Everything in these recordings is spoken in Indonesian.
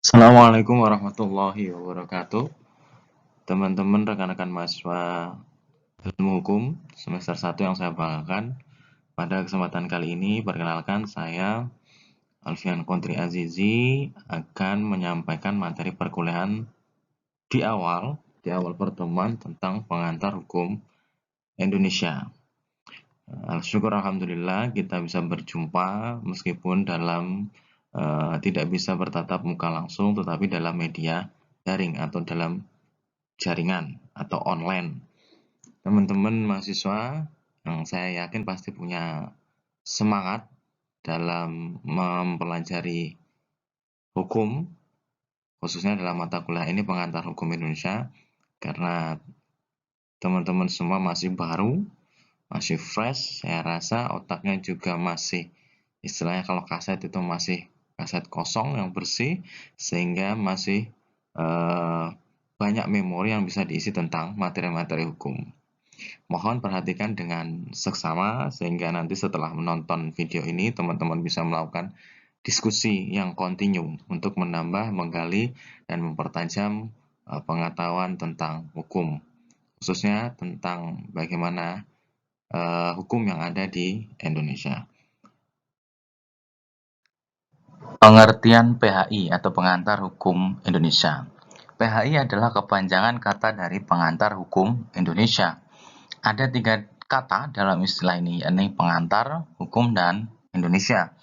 Assalamualaikum warahmatullahi wabarakatuh. Teman-teman rekan-rekan mahasiswa ilmu hukum semester 1 yang saya banggakan. Pada kesempatan kali ini, perkenalkan saya Alfian Kontri Azizi akan menyampaikan materi perkuliahan di awal pertemuan tentang pengantar hukum Indonesia. Syukur alhamdulillah kita bisa berjumpa meskipun dalam tidak bisa bertatap muka langsung, tetapi dalam media daring atau dalam jaringan atau online. Teman-teman mahasiswa yang saya yakin pasti punya semangat dalam mempelajari hukum, khususnya dalam mata kuliah ini pengantar hukum Indonesia, karena teman-teman semua masih baru, masih fresh, saya rasa otaknya juga masih, istilahnya kalau kaset itu masih kaset kosong yang bersih, sehingga masih banyak memori yang bisa diisi tentang materi-materi hukum. Mohon perhatikan dengan seksama sehingga nanti setelah menonton video ini teman-teman bisa melakukan diskusi yang kontinu untuk menambah, menggali, dan mempertajam pengetahuan tentang hukum, khususnya tentang bagaimana hukum yang ada di Indonesia. Pengertian PHI atau Pengantar Hukum Indonesia. PHI adalah kepanjangan kata dari Pengantar Hukum Indonesia. Ada 3 kata dalam istilah ini, yakni pengantar, hukum, dan Indonesia.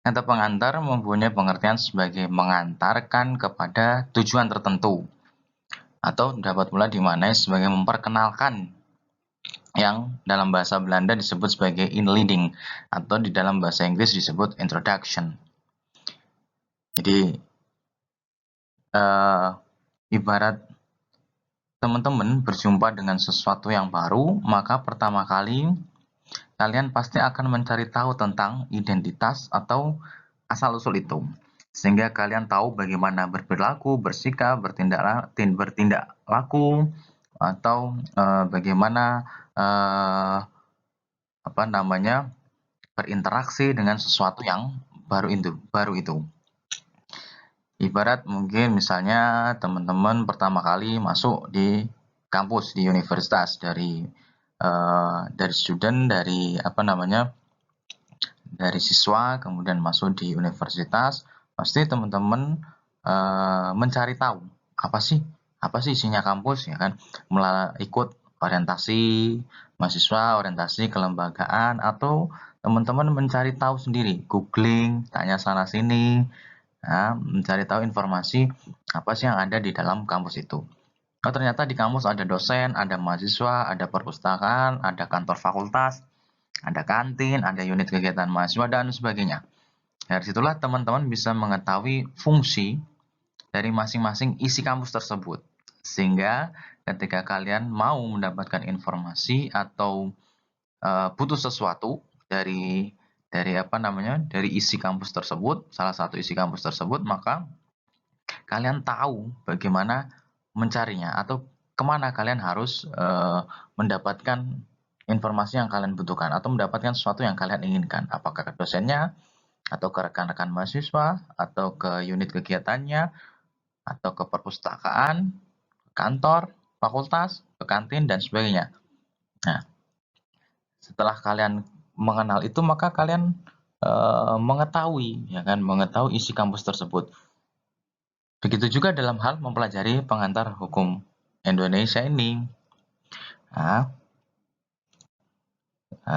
Kata pengantar mempunyai pengertian sebagai mengantarkan kepada tujuan tertentu, atau dapat pula dimaknai sebagai memperkenalkan, yang dalam bahasa Belanda disebut sebagai inleading, atau di dalam bahasa Inggris disebut introduction. Jadi ibarat teman-teman berjumpa dengan sesuatu yang baru, maka pertama kali kalian pasti akan mencari tahu tentang identitas atau asal-usul itu. Sehingga kalian tahu bagaimana berperilaku, bersikap, bertindak laku, atau bagaimana berinteraksi dengan sesuatu yang baru itu. Ibarat mungkin misalnya teman-teman pertama kali masuk di kampus, di universitas, dari student, dari siswa, kemudian masuk di universitas, pasti teman-teman mencari tahu apa sih isinya kampus, ya kan? Ikut orientasi mahasiswa, orientasi kelembagaan, atau teman-teman mencari tahu sendiri, googling, tanya sana sini, mencari tahu informasi apa sih yang ada di dalam kampus itu. Oh, ternyata di kampus ada dosen, ada mahasiswa, ada perpustakaan, ada kantor fakultas, ada kantin, ada unit kegiatan mahasiswa, dan sebagainya. Dari situlah teman-teman bisa mengetahui fungsi dari masing-masing isi kampus tersebut. Sehingga ketika kalian mau mendapatkan informasi atau butuh sesuatu dari isi kampus tersebut, salah satu isi kampus tersebut, maka kalian tahu bagaimana mencarinya atau kemana kalian harus mendapatkan informasi yang kalian butuhkan atau mendapatkan sesuatu yang kalian inginkan, apakah ke dosennya, atau ke rekan-rekan mahasiswa, atau ke unit kegiatannya, atau ke perpustakaan, kantor, fakultas, ke kantin, dan sebagainya. Nah, setelah kalian mengenal itu, maka kalian mengetahui isi kampus tersebut. Begitu juga dalam hal mempelajari pengantar hukum Indonesia ini.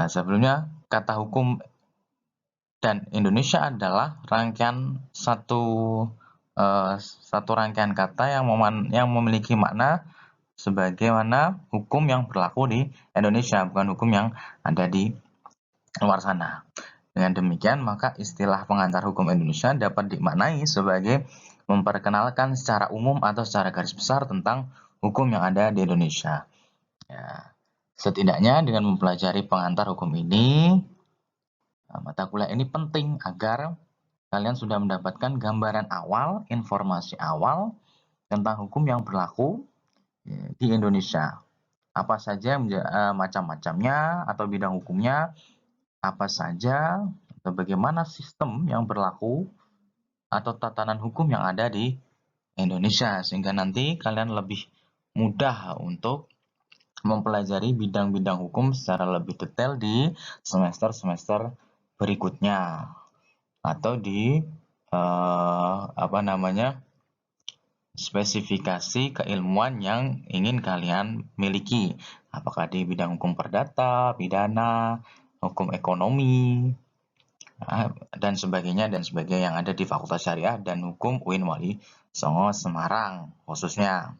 Sebelumnya, kata hukum dan Indonesia adalah satu rangkaian kata yang memiliki makna sebagaimana hukum yang berlaku di Indonesia, bukan hukum yang ada di luar sana. Dengan demikian, maka istilah pengantar hukum Indonesia dapat dimaknai sebagai memperkenalkan secara umum atau secara garis besar tentang hukum yang ada di Indonesia. Ya, setidaknya dengan mempelajari pengantar hukum ini, mata kuliah ini penting agar kalian sudah mendapatkan gambaran awal, informasi awal tentang hukum yang berlaku di Indonesia. Apa saja macam-macamnya atau bidang hukumnya, apa saja atau bagaimana sistem yang berlaku atau tatanan hukum yang ada di Indonesia, sehingga nanti kalian lebih mudah untuk mempelajari bidang-bidang hukum secara lebih detail di semester-semester berikutnya atau di spesifikasi keilmuan yang ingin kalian miliki, apakah di bidang hukum perdata, pidana, hukum ekonomi, dan sebagainya yang ada di Fakultas Syariah dan Hukum UIN Wali Songo Semarang khususnya.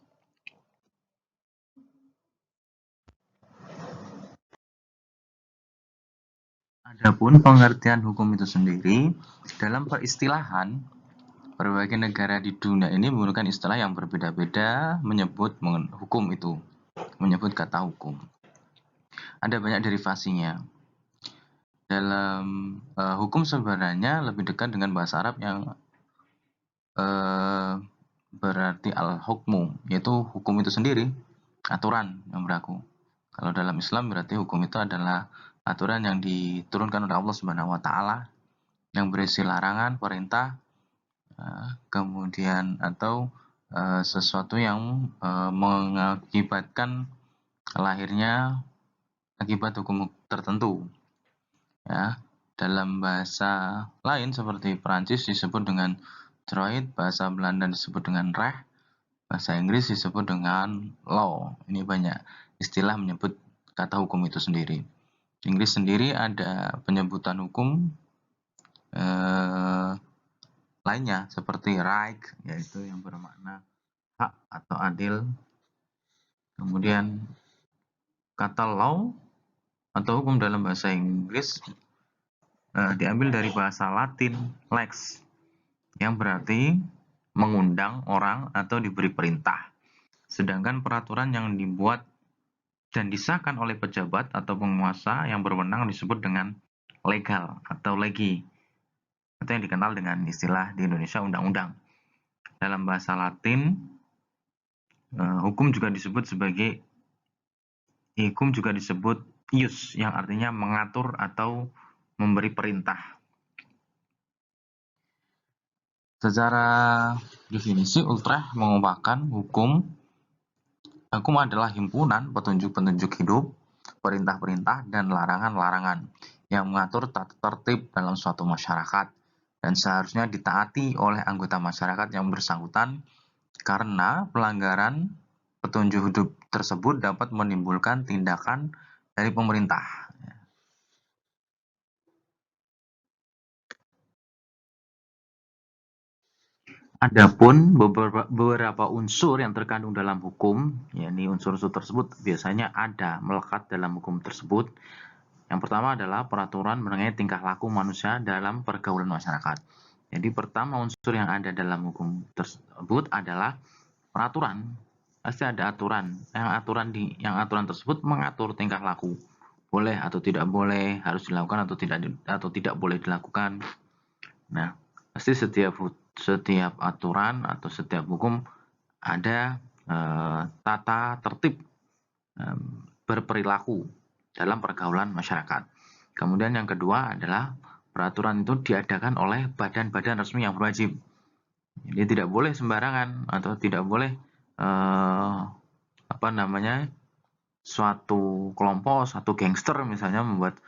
Adapun pengertian hukum itu sendiri dalam peristilahan, berbagai negara di dunia ini menggunakan istilah yang berbeda-beda menyebut hukum itu, menyebut kata hukum. Ada banyak derivasinya. Dalam hukum sebenarnya lebih dekat dengan bahasa Arab yang berarti al-hukmu, yaitu hukum itu sendiri, aturan yang berlaku. Kalau dalam Islam berarti hukum itu adalah aturan yang diturunkan oleh Allah Subhanahu wa taala yang berisi larangan, perintah, kemudian atau sesuatu yang mengakibatkan lahirnya akibat hukum tertentu. Ya, dalam bahasa lain seperti Perancis disebut dengan droit, bahasa Belanda disebut dengan recht, bahasa Inggris disebut dengan law. Ini banyak istilah menyebut kata hukum itu sendiri. Inggris sendiri ada penyebutan hukum lainnya seperti right, yaitu yang bermakna hak atau adil. Kemudian kata law atau hukum dalam bahasa Inggris diambil dari bahasa Latin lex, yang berarti mengundang orang atau diberi perintah. Sedangkan peraturan yang dibuat dan disahkan oleh pejabat atau penguasa yang berwenang disebut dengan legal atau legi, atau yang dikenal dengan istilah di Indonesia undang-undang. Dalam bahasa Latin, hukum juga disebut ius, yang artinya mengatur atau memberi perintah. Secara definisi, Utrecht mengungkapkan hukum adalah himpunan petunjuk-petunjuk hidup, perintah-perintah, dan larangan-larangan yang mengatur tata tertib dalam suatu masyarakat dan seharusnya ditaati oleh anggota masyarakat yang bersangkutan, karena pelanggaran petunjuk hidup tersebut dapat menimbulkan tindakan dari pemerintah. Adapun beberapa unsur yang terkandung dalam hukum, yakni unsur-unsur tersebut biasanya ada melekat dalam hukum tersebut. Yang pertama adalah peraturan mengenai tingkah laku manusia dalam pergaulan masyarakat. Jadi pertama unsur yang ada dalam hukum tersebut adalah peraturan. Pasti ada aturan. Yang aturan tersebut mengatur tingkah laku. Boleh atau tidak boleh, harus dilakukan atau tidak boleh dilakukan. Nah, pasti setiap aturan atau setiap hukum ada tata tertib berperilaku dalam pergaulan masyarakat. Kemudian yang kedua adalah peraturan itu diadakan oleh badan-badan resmi yang berwajib. Jadi tidak boleh sembarangan atau tidak boleh suatu kelompok, suatu gangster misalnya membuat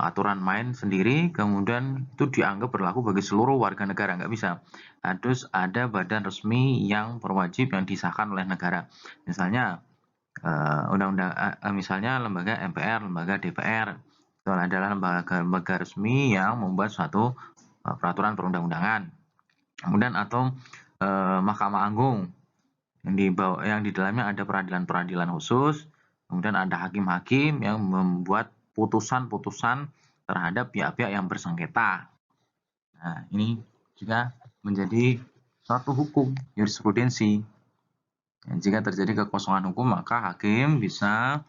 aturan main sendiri, kemudian itu dianggap berlaku bagi seluruh warga negara. Nggak bisa. Harus ada badan resmi yang berwajib yang disahkan oleh negara. Misalnya misalnya lembaga MPR, lembaga DPR, itu adalah lembaga resmi yang membuat suatu peraturan perundang-undangan. Kemudian atau Mahkamah Agung yang di dalamnya ada peradilan-peradilan khusus, kemudian ada hakim-hakim yang membuat putusan-putusan terhadap pihak-pihak yang bersengketa. Nah, ini juga menjadi suatu hukum jurisprudensi. Dan jika terjadi kekosongan hukum, maka hakim bisa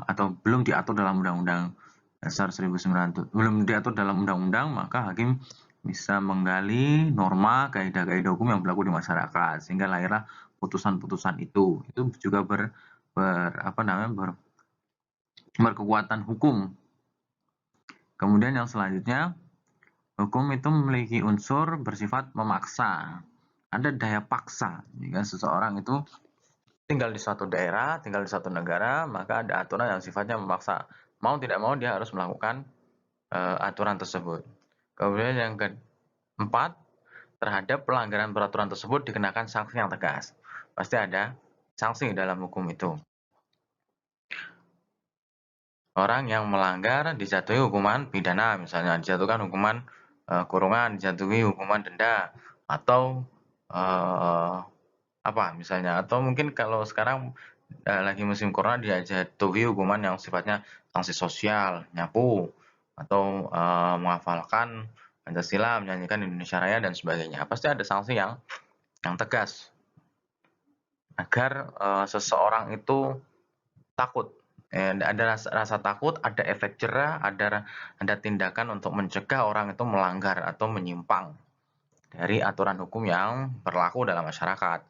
atau belum diatur dalam Undang-Undang Dasar 1900, belum diatur dalam undang-undang, maka hakim bisa menggali norma kaidah-kaidah hukum yang berlaku di masyarakat sehingga lahirlah putusan-putusan itu juga berkekuatan hukum. Kemudian yang selanjutnya, Hukum itu memiliki unsur bersifat memaksa. Ada daya paksa. Jika seseorang itu tinggal di suatu daerah, tinggal di suatu negara, maka ada aturan yang sifatnya memaksa. Mau tidak mau dia harus melakukan aturan tersebut. Kemudian yang keempat, terhadap pelanggaran peraturan tersebut dikenakan sanksi yang tegas. Pasti ada sanksi dalam hukum itu. Orang yang melanggar dijatuhi hukuman pidana, misalnya dijatuhkan hukuman kurungan, dijatuhi hukuman denda, atau apa misalnya, atau mungkin kalau sekarang lagi musim corona dia jatuhi hukuman yang sifatnya sanksi sosial, nyapu, atau menghafalkan Pancasila, menyanyikan Indonesia Raya dan sebagainya. Pasti ada sanksi yang tegas agar seseorang itu takut. Ada rasa takut, ada efek jerah, ada tindakan untuk mencegah orang itu melanggar atau menyimpang dari aturan hukum yang berlaku dalam masyarakat.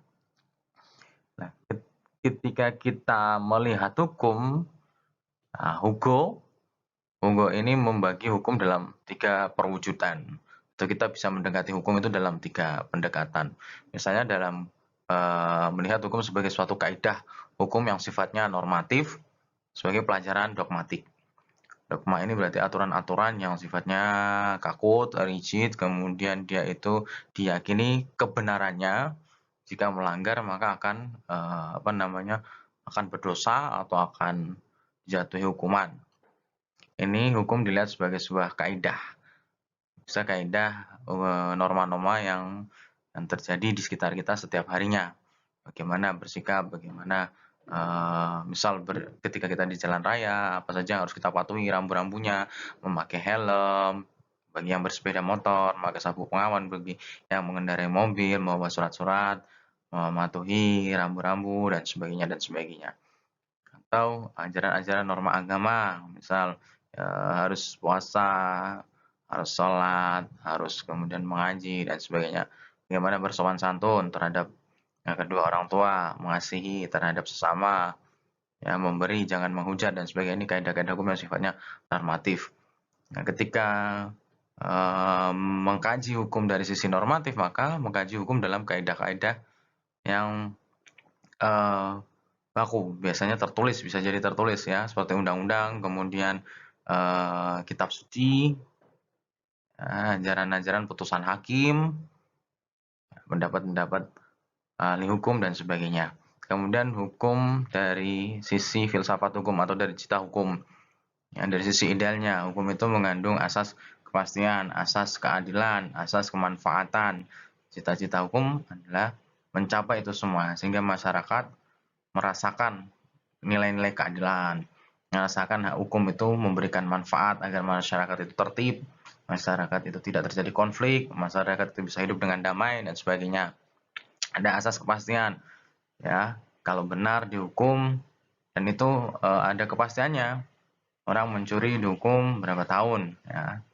Nah, ketika kita melihat hukum, Hugo ini membagi hukum dalam 3 perwujudan. Atau kita bisa mendekati hukum itu dalam 3 pendekatan. Misalnya dalam melihat hukum sebagai suatu kaidah hukum yang sifatnya normatif sebagai pelajaran dogmatik. Dogma ini berarti aturan-aturan yang sifatnya kaku, rigid, kemudian dia itu diyakini kebenarannya. Jika melanggar maka akan akan berdosa atau akan jatuhi hukuman. Ini hukum dilihat sebagai sebuah kaidah. Bisa kaidah norma-norma yang terjadi di sekitar kita setiap harinya. Bagaimana bersikap, bagaimana misal ketika kita di jalan raya, apa saja yang harus kita patuhi, rambu-rambunya, memakai helm, bagi yang bersepeda motor, memakai sabuk pengaman, bagi yang mengendarai mobil, membawa surat-surat, mematuhi rambu-rambu, dan sebagainya, dan sebagainya. Atau ajaran-ajaran norma agama, misal harus puasa, harus sholat, harus kemudian mengaji, dan sebagainya. Bagaimana bersopan santun terhadap kedua orang tua, mengasihi terhadap sesama, ya, memberi jangan menghujat dan sebagainya. Ini kaidah-kaidah hukum yang sifatnya normatif. Nah, ketika mengkaji hukum dari sisi normatif, maka mengkaji hukum dalam kaidah-kaidah yang baku, biasanya tertulis, bisa jadi tertulis ya, seperti undang-undang, kemudian kitab suci, ajaran-ajaran putusan hakim, pendapat-pendapat ahli hukum dan sebagainya. Kemudian hukum dari sisi filsafat hukum atau dari cita hukum. Ya, dari sisi idealnya, hukum itu mengandung asas kepastian, asas keadilan, asas kemanfaatan. Cita-cita hukum adalah mencapai itu semua, sehingga masyarakat merasakan nilai-nilai keadilan, merasakan hak hukum itu memberikan manfaat agar masyarakat itu tertib, masyarakat itu tidak terjadi konflik, masyarakat itu bisa hidup dengan damai dan sebagainya. Ada asas kepastian, ya, kalau benar dihukum dan itu ada kepastiannya. Orang mencuri dihukum berapa tahun, ya,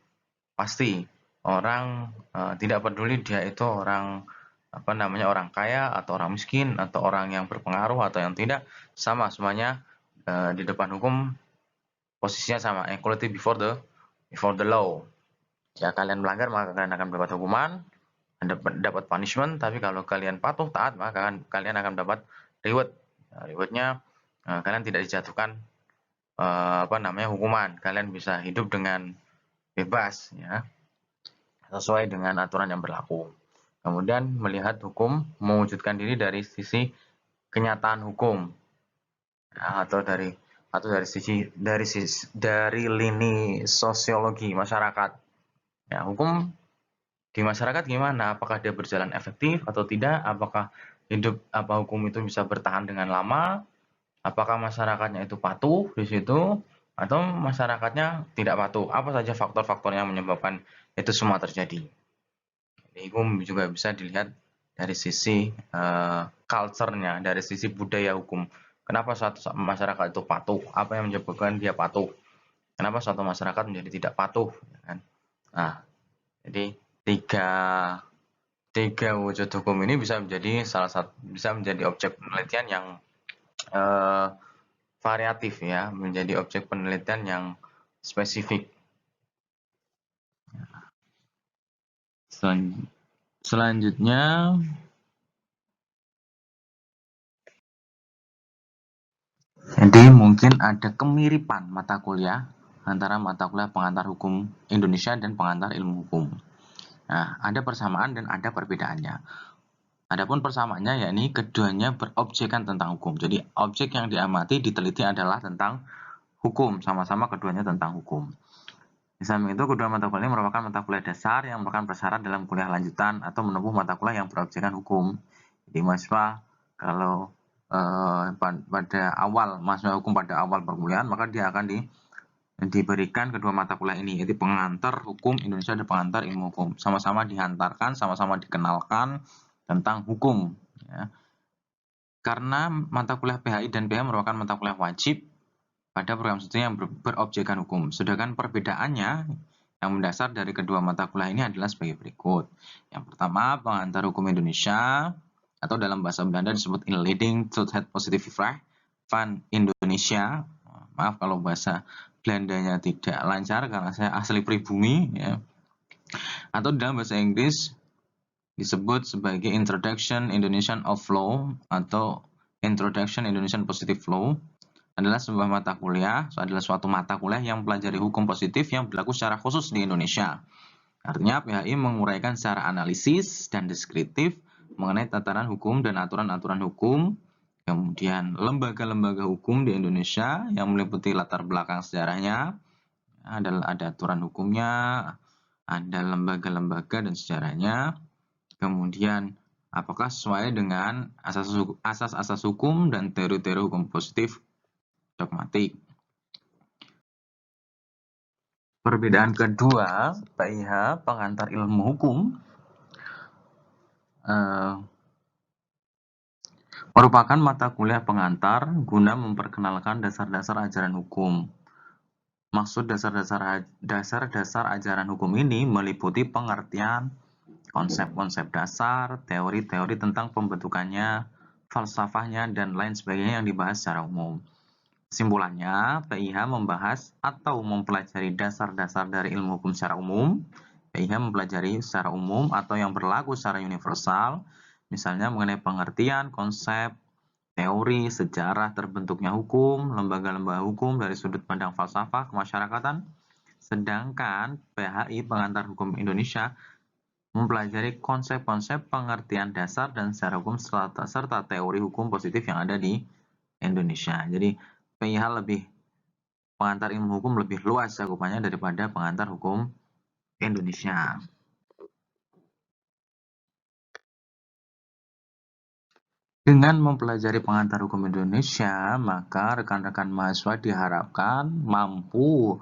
pasti. Orang tidak peduli dia itu orang orang kaya atau orang miskin atau orang yang berpengaruh atau yang tidak, sama semuanya di depan hukum posisinya sama, equality before the law. Ya, kalian melanggar maka kalian akan mendapat hukuman, dapat punishment, tapi kalau kalian patuh taat maka kalian akan mendapat reward. Nah, rewardnya kalian tidak dijatuhkan hukuman, kalian bisa hidup dengan bebas, ya, sesuai dengan aturan yang berlaku. Kemudian melihat hukum mewujudkan diri dari sisi kenyataan hukum, ya, atau dari lini sosiologi masyarakat. Ya, hukum di masyarakat gimana? Apakah dia berjalan efektif atau tidak? Apakah hukum itu bisa bertahan dengan lama? Apakah masyarakatnya itu patuh di situ atau masyarakatnya tidak patuh? Apa saja faktor-faktor yang menyebabkan itu semua terjadi? Hukum juga bisa dilihat dari sisi culture-nya, dari sisi budaya hukum. Kenapa suatu masyarakat itu patuh? Apa yang menyebabkan dia patuh? Kenapa suatu masyarakat menjadi tidak patuh? Nah, jadi tiga wujud hukum ini bisa menjadi objek penelitian yang variatif, ya, menjadi objek penelitian yang spesifik. Selanjutnya, jadi mungkin ada kemiripan mata kuliah antara mata kuliah pengantar hukum Indonesia dan pengantar ilmu hukum. Nah, ada persamaan dan ada perbedaannya. Adapun persamaannya yakni keduanya berobjekkan tentang hukum. Jadi objek yang diamati diteliti adalah tentang hukum, sama-sama keduanya tentang hukum. Di samping itu, kedua mata kuliah ini merupakan mata kuliah dasar yang merupakan prasyarat dalam kuliah lanjutan atau menempuh mata kuliah yang berobjekkan hukum. Jadi mahasiswa kalau pada awal mahasiswa hukum pada awal perkuliahan, maka dia akan diberikan kedua mata kuliah ini, yaitu pengantar hukum Indonesia dan pengantar ilmu hukum. Sama-sama dihantarkan, sama-sama dikenalkan tentang hukum. Ya. Karena mata kuliah PHI dan PH merupakan mata kuliah wajib pada program studi yang berobjekkan hukum. Sedangkan perbedaannya yang mendasar dari kedua mata kuliah ini adalah sebagai berikut. Yang pertama, pengantar hukum Indonesia atau dalam bahasa Belanda disebut in leading to head positive Recht van Indonesia. Maaf kalau bahasa Belandanya tidak lancar karena saya asli pribumi, ya. Atau dalam bahasa Inggris disebut sebagai Introduction Indonesian of Law atau Introduction Indonesian Positive Law. Adalah sebuah mata kuliah, adalah suatu mata kuliah yang mempelajari hukum positif yang berlaku secara khusus di Indonesia. Artinya PHI menguraikan secara analisis dan deskriptif mengenai tataran hukum dan aturan-aturan hukum, kemudian lembaga-lembaga hukum di Indonesia yang meliputi latar belakang sejarahnya, ada aturan hukumnya, ada lembaga-lembaga dan sejarahnya, kemudian apakah sesuai dengan asas-asas hukum dan teori-teori hukum positif dogmatik. Perbedaan kedua, PIH pengantar ilmu hukum merupakan mata kuliah pengantar guna memperkenalkan dasar-dasar ajaran hukum. Maksud dasar-dasar ajaran hukum ini meliputi pengertian konsep-konsep dasar, teori-teori tentang pembentukannya, falsafahnya, dan lain sebagainya yang dibahas secara umum. Kesimpulannya, PIH membahas atau mempelajari dasar-dasar dari ilmu hukum secara umum. PIH mempelajari secara umum atau yang berlaku secara universal, misalnya mengenai pengertian, konsep, teori, sejarah terbentuknya hukum, lembaga-lembaga hukum dari sudut pandang falsafah kemasyarakatan. Sedangkan PHI pengantar hukum Indonesia mempelajari konsep-konsep pengertian dasar dan secara hukum serta teori hukum positif yang ada di Indonesia. Jadi PIH pengantar ilmu hukum lebih luas cakupannya daripada pengantar hukum Indonesia. Dengan mempelajari pengantar hukum Indonesia, maka rekan-rekan mahasiswa diharapkan mampu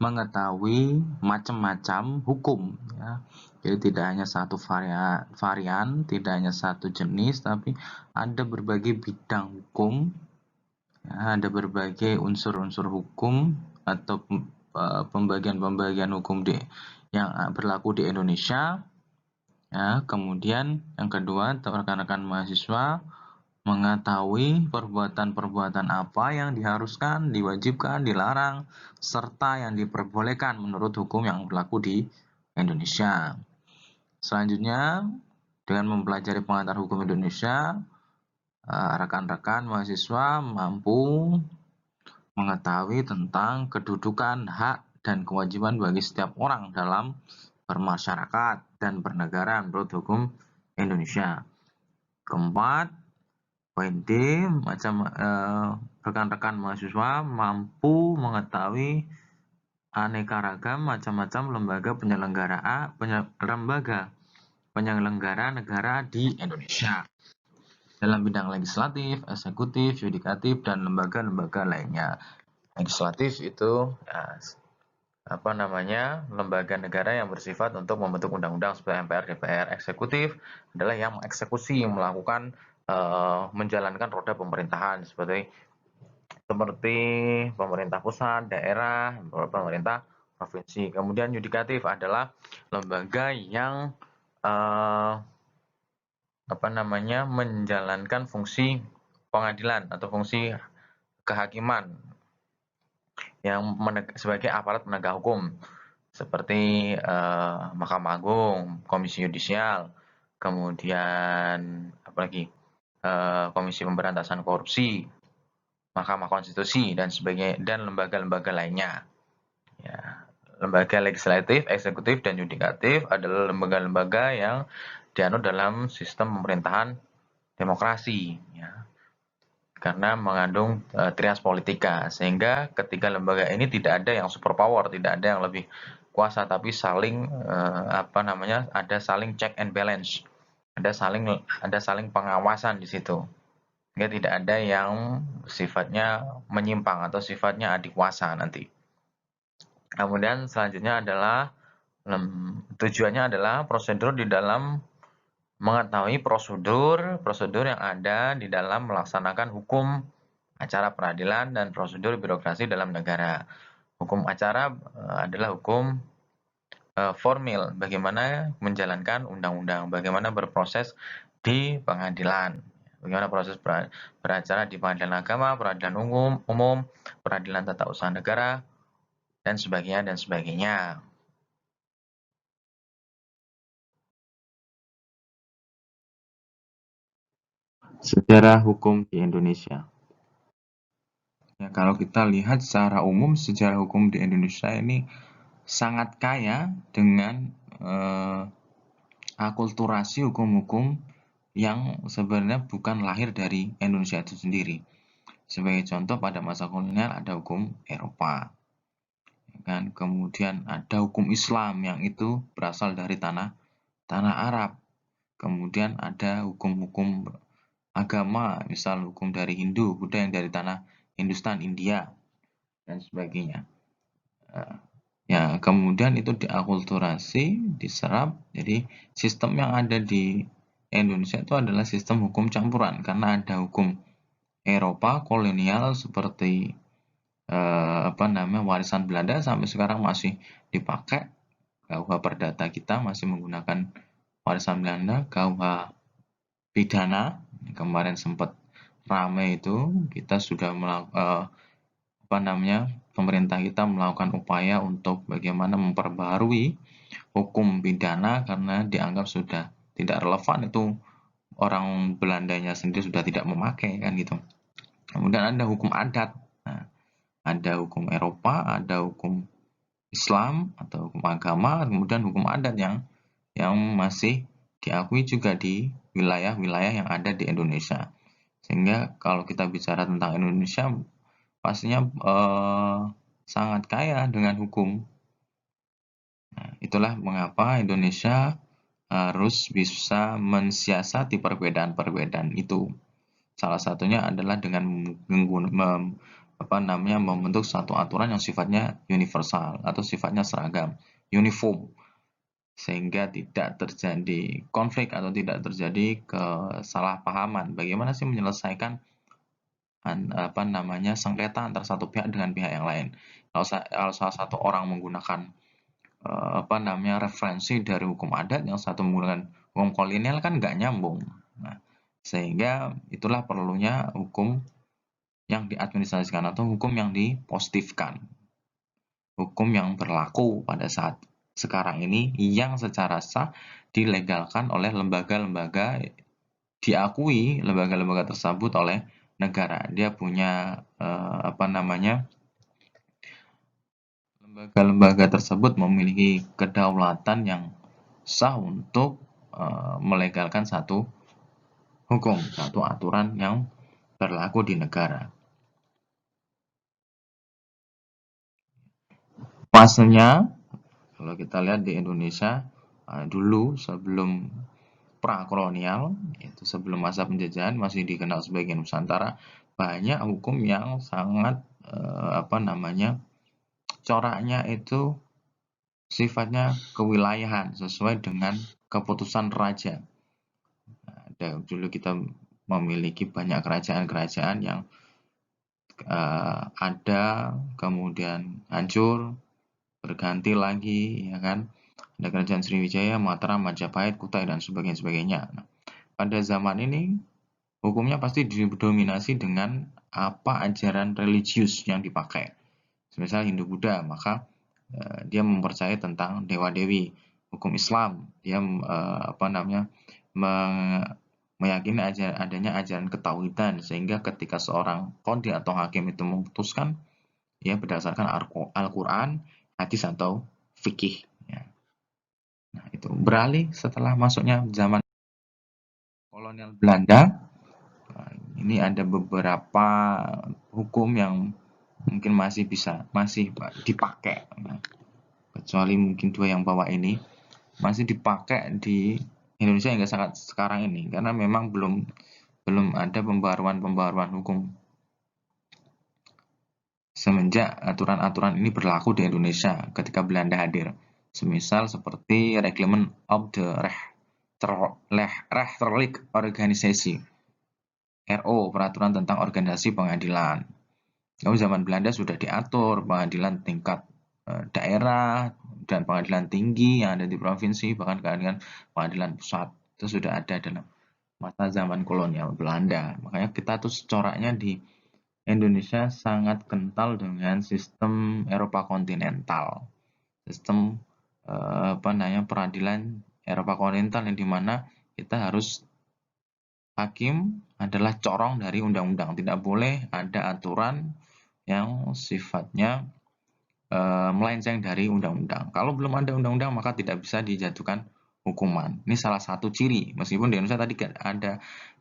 mengetahui macam-macam hukum. Ya. Jadi tidak hanya satu varian, tidak hanya satu jenis, tapi ada berbagai bidang hukum, ya, ada berbagai unsur-unsur hukum atau pembagian-pembagian hukum yang berlaku di Indonesia. Ya, kemudian yang kedua, rekan-rekan mahasiswa mengetahui perbuatan-perbuatan apa yang diharuskan, diwajibkan, dilarang, serta yang diperbolehkan menurut hukum yang berlaku di Indonesia. Selanjutnya, dengan mempelajari pengantar hukum Indonesia, rekan-rekan mahasiswa mampu mengetahui tentang kedudukan, hak, dan kewajiban bagi setiap orang dalam bermasyarakat dan bernegara menurut hukum Indonesia. Keempat, poin D, rekan-rekan mahasiswa mampu mengetahui aneka ragam macam-macam lembaga penyelenggara negara di Indonesia dalam bidang legislatif, eksekutif, yudikatif, dan lembaga-lembaga lainnya. Legislatif itu lembaga negara yang bersifat untuk membentuk undang-undang seperti MPR, DPR. Eksekutif adalah yang mengeksekusi, melakukan menjalankan roda pemerintahan seperti pemerintah pusat, daerah, pemerintah provinsi. Kemudian yudikatif adalah lembaga yang menjalankan fungsi pengadilan atau fungsi kehakiman yang sebagai aparat penegak hukum. seperti Mahkamah Agung, Komisi Yudisial, kemudian apalagi Komisi Pemberantasan Korupsi, Mahkamah Konstitusi dan sebagainya, dan lembaga-lembaga lainnya. Ya, lembaga legislatif, eksekutif, dan yudikatif adalah lembaga-lembaga yang dianut dalam sistem pemerintahan demokrasi, ya, karena mengandung trias politika, sehingga ketiga lembaga ini tidak ada yang superpower, tidak ada yang lebih kuasa, tapi saling ada saling check and balance, ada saling pengawasan di situ. Sehingga tidak ada yang sifatnya menyimpang atau sifatnya adikwasa nanti. Kemudian selanjutnya adalah tujuannya adalah prosedur di dalam mengetahui prosedur yang ada di dalam melaksanakan hukum acara peradilan dan prosedur birokrasi dalam negara. Hukum acara adalah hukum formil, bagaimana menjalankan undang-undang, bagaimana berproses di pengadilan, bagaimana proses beracara di pengadilan agama, peradilan umum, peradilan tata usaha negara, dan sebagainya dan sebagainya. Sejarah hukum di Indonesia. Ya, kalau kita lihat secara umum sejarah hukum di Indonesia ini sangat kaya dengan akulturasi hukum-hukum yang sebenarnya bukan lahir dari Indonesia itu sendiri. Sebagai contoh, pada masa kolonial ada hukum Eropa, kan? Kemudian ada hukum Islam yang itu berasal dari tanah Arab. Kemudian ada hukum-hukum agama, misal hukum dari Hindu, Buddha yang dari tanah Hindustan, India, dan sebagainya. Ya, kemudian itu diakulturasi, diserap. Jadi sistem yang ada di Indonesia itu adalah sistem hukum campuran, karena ada hukum Eropa kolonial seperti warisan Belanda sampai sekarang masih dipakai. KUH Perdata kita masih menggunakan warisan Belanda. KUH pidana kemarin sempat ramai itu, kita sudah pemerintah kita melakukan upaya untuk bagaimana memperbaharui hukum pidana karena dianggap sudah tidak relevan, itu orang Belandanya sendiri sudah tidak memakai, kan gitu. Kemudian ada hukum adat. Nah, ada hukum Eropa, ada hukum Islam atau hukum agama, kemudian hukum adat yang masih diakui juga di wilayah-wilayah yang ada di Indonesia. Sehingga kalau kita bicara tentang Indonesia, pastinya sangat kaya dengan hukum. Nah, itulah mengapa Indonesia harus bisa mensiasati perbedaan-perbedaan itu. Salah satunya adalah dengan membentuk satu aturan yang sifatnya universal atau sifatnya seragam, uniform, sehingga tidak terjadi konflik atau tidak terjadi kesalahpahaman. Bagaimana sih menyelesaikan sengketa antara satu pihak dengan pihak yang lain? Kalau salah satu orang menggunakan referensi dari hukum adat, yang satu menggunakan hukum kolonial, kan nggak nyambung. Nah, sehingga itulah perlunya hukum yang diadministrasikan atau hukum yang dipositifkan, hukum yang berlaku pada saat sekarang ini yang secara sah dilegalkan oleh lembaga-lembaga, diakui lembaga-lembaga tersebut oleh negara. Dia punya lembaga-lembaga tersebut memiliki kedaulatan yang sah untuk melegalkan satu hukum, satu aturan yang berlaku di negara. Fasenya, kalau kita lihat di Indonesia dulu sebelum pra-kolonial, itu sebelum masa penjajahan, masih dikenal sebagai Nusantara, banyak hukum yang sangat coraknya itu sifatnya kewilayahan sesuai dengan keputusan raja. Dulu kita memiliki banyak kerajaan-kerajaan yang ada, kemudian hancur, berganti lagi, ya kan? Ada kerajaan Sriwijaya, Mataram, Majapahit, Kutai, dan sebagainya. Nah, pada zaman ini hukumnya pasti didominasi dengan apa ajaran religius yang dipakai. Misal Hindu Buddha, maka dia mempercayai tentang dewa-dewi. Hukum Islam, dia meyakini adanya ajaran ketauhidan, sehingga ketika seorang qadhi atau hakim itu memutuskan, ya berdasarkan Al-Quran, hadis atau fikih. Ya. Nah, itu beralih setelah masuknya zaman kolonial Belanda. Nah, ini ada beberapa hukum yang mungkin masih dipakai. Nah, kecuali mungkin dua yang bawah ini masih dipakai di Indonesia hingga sangat sekarang ini, karena memang belum ada pembaruan hukum semenjak aturan-aturan ini berlaku di Indonesia ketika Belanda hadir. Semisal seperti Reglement of the Rechterlijke Organisatie, RO, peraturan tentang organisasi pengadilan. Lalu zaman Belanda sudah diatur pengadilan tingkat daerah dan pengadilan tinggi yang ada di provinsi, bahkan pengadilan pusat itu sudah ada dalam masa zaman kolonial Belanda. Makanya kita tuh coraknya di Indonesia sangat kental dengan sistem Eropa kontinental, sistem peradilan Eropa kontinental, yang dimana kita harus hakim adalah corong dari undang-undang, tidak boleh ada aturan yang sifatnya melenceng dari undang-undang. Kalau belum ada undang-undang maka tidak bisa dijatuhkan hukuman. Ini salah satu ciri. Meskipun di Indonesia tadi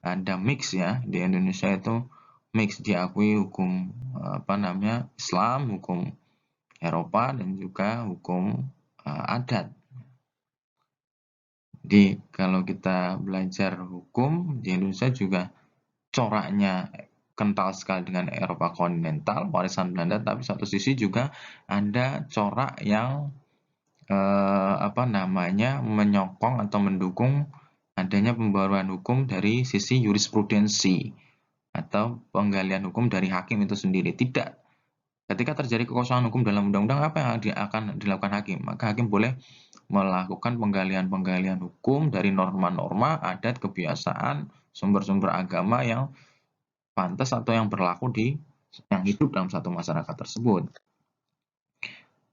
ada mix ya, di Indonesia itu mix, diakui hukum Islam, hukum Eropa, dan juga hukum adat. Jadi kalau kita belajar hukum di Indonesia juga coraknya kental sekali dengan Eropa kontinental, warisan Belanda, tapi satu sisi juga ada corak yang menyokong atau mendukung adanya pembaruan hukum dari sisi jurisprudensi atau penggalian hukum dari hakim itu sendiri. Tidak. Ketika terjadi kekosongan hukum dalam undang-undang, apa yang akan dilakukan hakim? Maka hakim boleh melakukan penggalian-penggalian hukum dari norma-norma, adat, kebiasaan, sumber-sumber agama yang pantas atau yang berlaku yang hidup dalam satu masyarakat tersebut.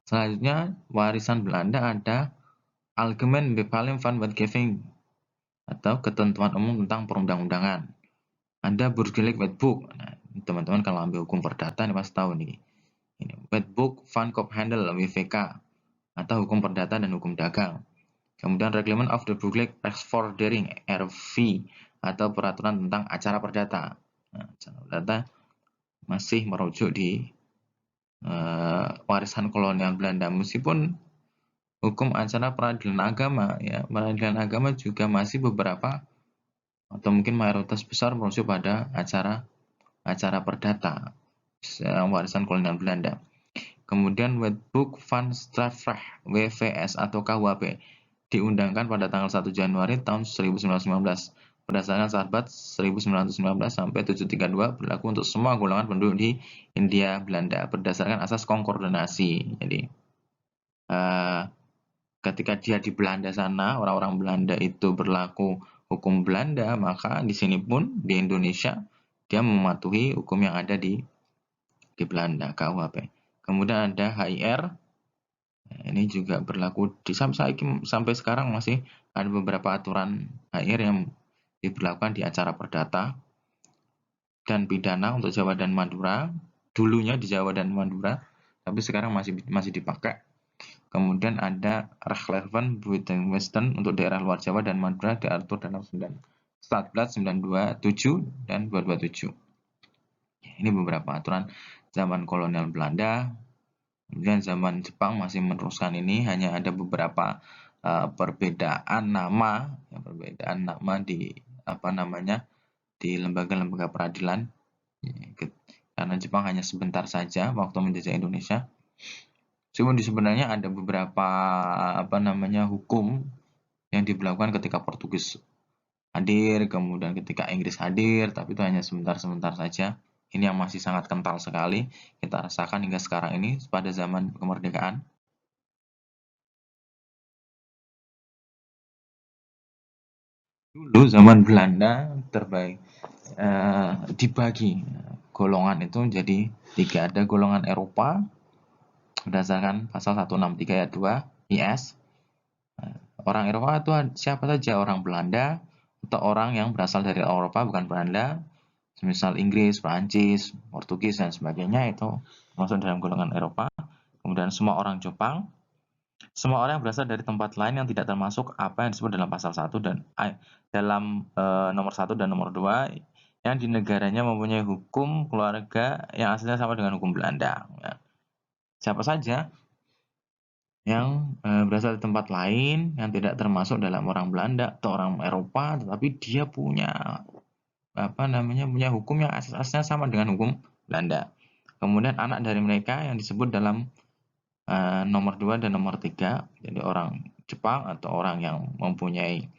Selanjutnya, warisan Belanda ada Algemeen Bepaling van Wetgeving atau ketentuan umum tentang perundang-undangan. Ada Burgerlijk Wetboek. Nah, teman-teman kalau ambil hukum perdata ini pasti tahu nih. Ini Wetboek van Koophandel WVK atau hukum perdata dan hukum dagang. Kemudian Reglement of the Burgerlijk Rechtsvordering RV atau peraturan tentang acara perdata. Nah, acara perdata masih merujuk di warisan kolonial Belanda, meskipun hukum acara peradilan agama, ya peradilan agama juga masih beberapa atau mungkin mayoritas besar merujuk pada acara perdata warisan kolonial Belanda. Kemudian Wetboek van Strafrecht WVS atau KUHP diundangkan pada tanggal 1 Januari tahun 1919 berdasarkan Sarbat 1919 sampai 732, berlaku untuk semua golongan penduduk di Hindia Belanda berdasarkan asas konkordinasi. Jadi ketika dia di Belanda sana, orang-orang Belanda itu berlaku hukum Belanda, maka di sini pun di Indonesia dia mematuhi hukum yang ada di Belanda, KUHP. Kemudian ada HIR, ini juga berlaku sampai sekarang masih ada beberapa aturan HIR yang diberlakukan di acara perdata dan pidana untuk Jawa dan Madura. Dulunya di Jawa dan Madura, tapi sekarang masih dipakai. Kemudian ada Rechtleven Buiten Western untuk daerah luar Jawa dan Madura diatur dalam 14, 927 dan 227. Ini beberapa aturan zaman kolonial Belanda. Kemudian zaman Jepang masih meneruskan ini, hanya ada beberapa perbedaan nama di lembaga-lembaga peradilan, karena Jepang hanya sebentar saja waktu menjajah Indonesia. Cuma sebenarnya ada beberapa hukum yang diberlakukan ketika Portugis hadir, kemudian ketika Inggris hadir, tapi itu hanya sebentar-sebentar saja. Ini yang masih sangat kental sekali kita rasakan hingga sekarang ini pada zaman kemerdekaan. Dulu zaman Belanda dibagi golongan itu menjadi 3. Ada golongan Eropa, berdasarkan pasal 163 ayat 2 IS. Orang Eropa itu siapa saja, orang Belanda atau orang yang berasal dari Eropa bukan Belanda, semisal Inggris, Prancis, Portugis dan sebagainya itu masuk dalam golongan Eropa. Kemudian semua orang Jepang, semua orang yang berasal dari tempat lain yang tidak termasuk apa yang disebut dalam pasal 1 dan dalam nomor 1 dan nomor 2 yang di negaranya mempunyai hukum keluarga yang aslinya sama dengan hukum Belanda. Ya. Siapa saja yang berasal dari tempat lain yang tidak termasuk dalam orang Belanda atau orang Eropa, tetapi dia punya punya hukum yang asas-asasnya sama dengan hukum Belanda. Kemudian anak dari mereka yang disebut dalam nomor 2 dan nomor 3, jadi orang Jepang atau orang yang mempunyai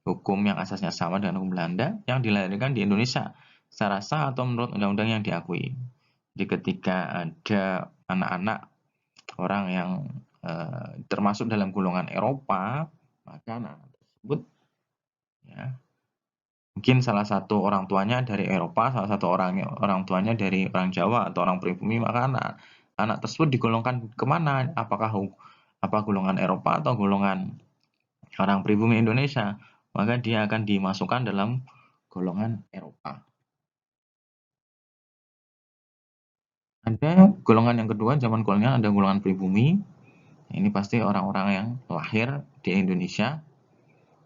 hukum yang asasnya sama dengan hukum Belanda yang dilahirkan di Indonesia secara sah atau menurut undang-undang yang diakui. Jadi ketika ada anak-anak orang yang termasuk dalam golongan Eropa, maka anak tersebut ya, mungkin salah satu orang tuanya dari Eropa, salah satu orang tuanya dari orang Jawa atau orang pribumi, maka anak tersebut digolongkan kemana? Apakah golongan Eropa atau golongan orang pribumi Indonesia? Maka dia akan dimasukkan dalam golongan Eropa. Ada golongan yang kedua, zaman kolonial ada golongan pribumi. Ini pasti orang-orang yang lahir di Indonesia.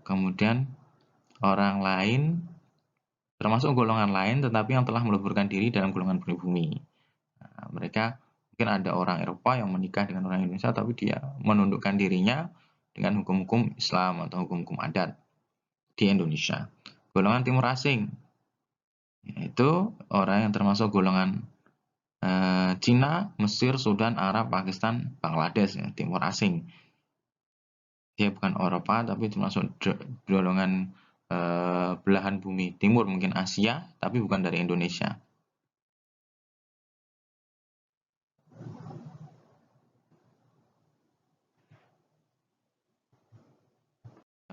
Kemudian orang lain, termasuk golongan lain, tetapi yang telah meleburkan diri dalam golongan pribumi. Nah, mereka mungkin ada orang Eropa yang menikah dengan orang Indonesia, tapi dia menundukkan dirinya dengan hukum-hukum Islam atau hukum-hukum adat di Indonesia. Golongan timur asing, yaitu orang yang termasuk golongan Cina, Mesir, Sudan, Arab, Pakistan, Bangladesh, ya, timur asing. Dia bukan Eropa, tapi termasuk golongan belahan bumi timur, mungkin Asia, tapi bukan dari Indonesia.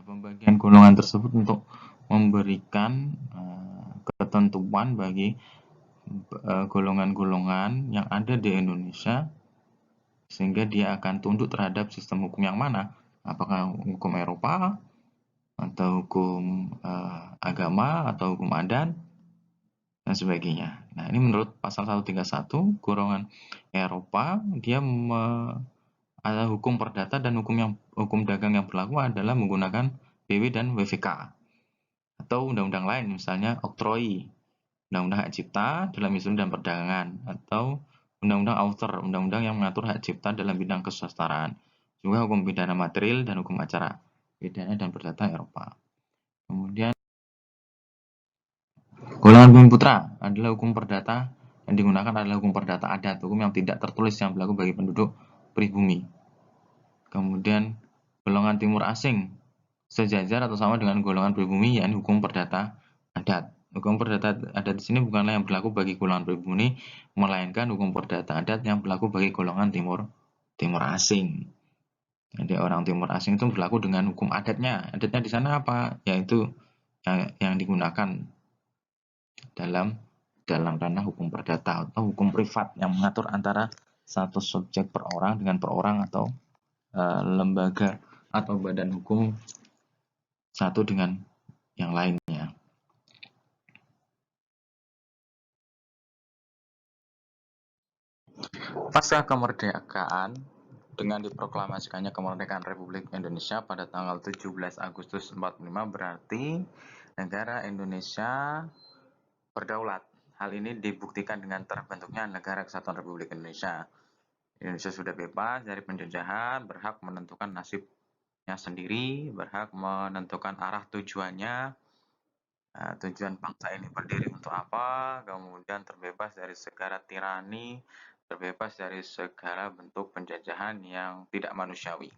Pembagian golongan tersebut untuk memberikan ketentuan bagi golongan-golongan yang ada di Indonesia sehingga dia akan tunduk terhadap sistem hukum yang mana, apakah hukum Eropa atau hukum agama atau hukum adat dan sebagainya. Nah, ini menurut pasal 131 golongan Eropa, dia ada hukum perdata dan hukum dagang yang berlaku adalah menggunakan BW dan WVK atau undang-undang lain, misalnya oktroi, undang-undang hak cipta dalam industri dan perdagangan, atau undang-undang author, undang-undang yang mengatur hak cipta dalam bidang kesusastraan, juga hukum pidana material dan hukum acara pidana dan perdata Eropa. Kemudian golongan bumi putra adalah hukum perdata yang digunakan adalah hukum perdata adat, hukum yang tidak tertulis yang berlaku bagi penduduk pribumi. Kemudian golongan timur asing sejajar atau sama dengan golongan pribumi, yakni hukum perdata adat. Hukum perdata adat di sini bukanlah yang berlaku bagi golongan pribumi, melainkan hukum perdata adat yang berlaku bagi golongan timur asing. Jadi orang timur asing itu berlaku dengan hukum adatnya. Adatnya di sana apa? Yaitu yang digunakan dalam ranah hukum perdata atau hukum privat yang mengatur antara satu subjek per orang dengan per orang atau lembaga atau badan hukum satu dengan yang lainnya. Pasca kemerdekaan, dengan diproklamasikannya kemerdekaan Republik Indonesia pada tanggal 17 Agustus 45 berarti negara Indonesia berdaulat. Hal ini dibuktikan dengan terbentuknya Negara Kesatuan Republik Indonesia. Indonesia sudah bebas dari penjajahan, berhak menentukan nasibnya sendiri, berhak menentukan arah tujuannya, tujuan bangsa ini berdiri untuk apa, kemudian terbebas dari segala tirani, terbebas dari segala bentuk penjajahan yang tidak manusiawi.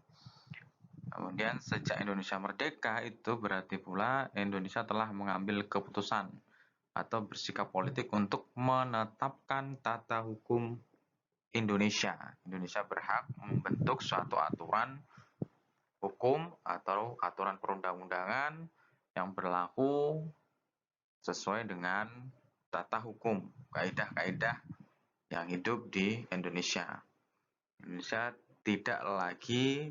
Kemudian sejak Indonesia merdeka itu berarti pula Indonesia telah mengambil keputusan atau bersikap politik untuk menetapkan tata hukum Indonesia. Indonesia berhak membentuk suatu aturan hukum atau aturan perundang-undangan yang berlaku sesuai dengan tata hukum, kaidah-kaidah yang hidup di Indonesia. Indonesia tidak lagi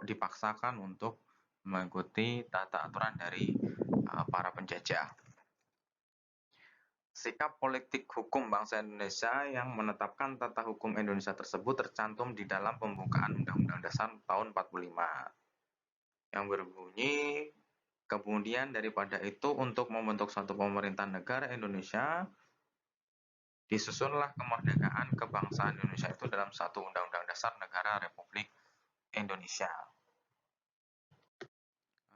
dipaksakan untuk mengikuti tata aturan dari para penjajah. Sikap politik hukum bangsa Indonesia yang menetapkan tata hukum Indonesia tersebut tercantum di dalam pembukaan Undang-Undang Dasar tahun 45 yang berbunyi, kemudian daripada itu untuk membentuk suatu pemerintahan negara Indonesia, disusunlah kemerdekaan kebangsaan Indonesia itu dalam satu Undang-Undang Dasar Negara Republik Indonesia.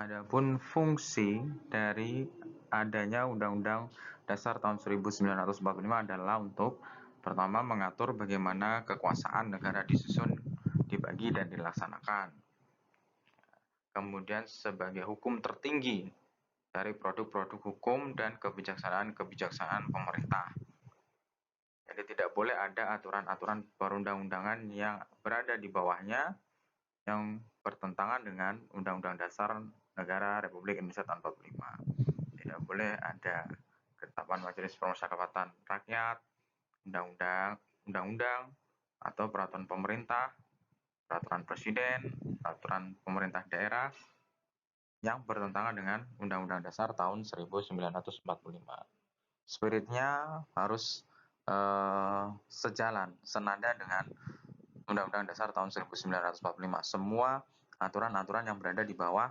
Adapun fungsi dari adanya Undang-Undang Dasar tahun 1945 adalah untuk pertama mengatur bagaimana kekuasaan negara disusun, dibagi, dan dilaksanakan. Kemudian sebagai hukum tertinggi dari produk-produk hukum dan kebijaksanaan pemerintah. Jadi tidak boleh ada aturan-aturan perundang-undangan yang berada di bawahnya yang bertentangan dengan Undang-Undang Dasar Negara Republik Indonesia tahun 45. Tidak boleh ada ketetapan Majelis Permusyawaratan Rakyat, undang-undang, atau peraturan pemerintah, peraturan presiden, peraturan pemerintah daerah yang bertentangan dengan Undang-Undang Dasar tahun 1945. Spiritnya harus sejalan, senada dengan Undang-Undang Dasar tahun 1945. Semua aturan-aturan yang berada di bawah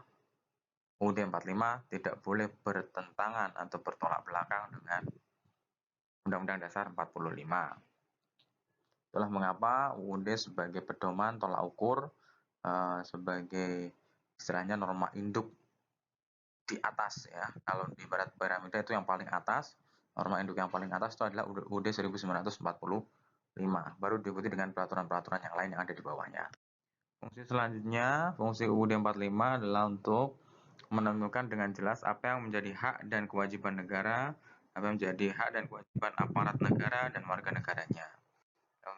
UUD 45 tidak boleh bertentangan atau bertolak belakang dengan Undang-Undang Dasar 45. Itulah mengapa UUD sebagai pedoman tolak ukur, sebagai istilahnya norma induk di atas ya. Kalau di barat piramida itu yang paling atas, norma induk yang paling atas itu adalah UUD 1945. Baru diikuti dengan peraturan-peraturan yang lain yang ada di bawahnya. Fungsi selanjutnya, fungsi UUD 45 adalah untuk menemukan dengan jelas apa yang menjadi hak dan kewajiban negara, apa yang menjadi hak dan kewajiban aparat negara dan warga negaranya.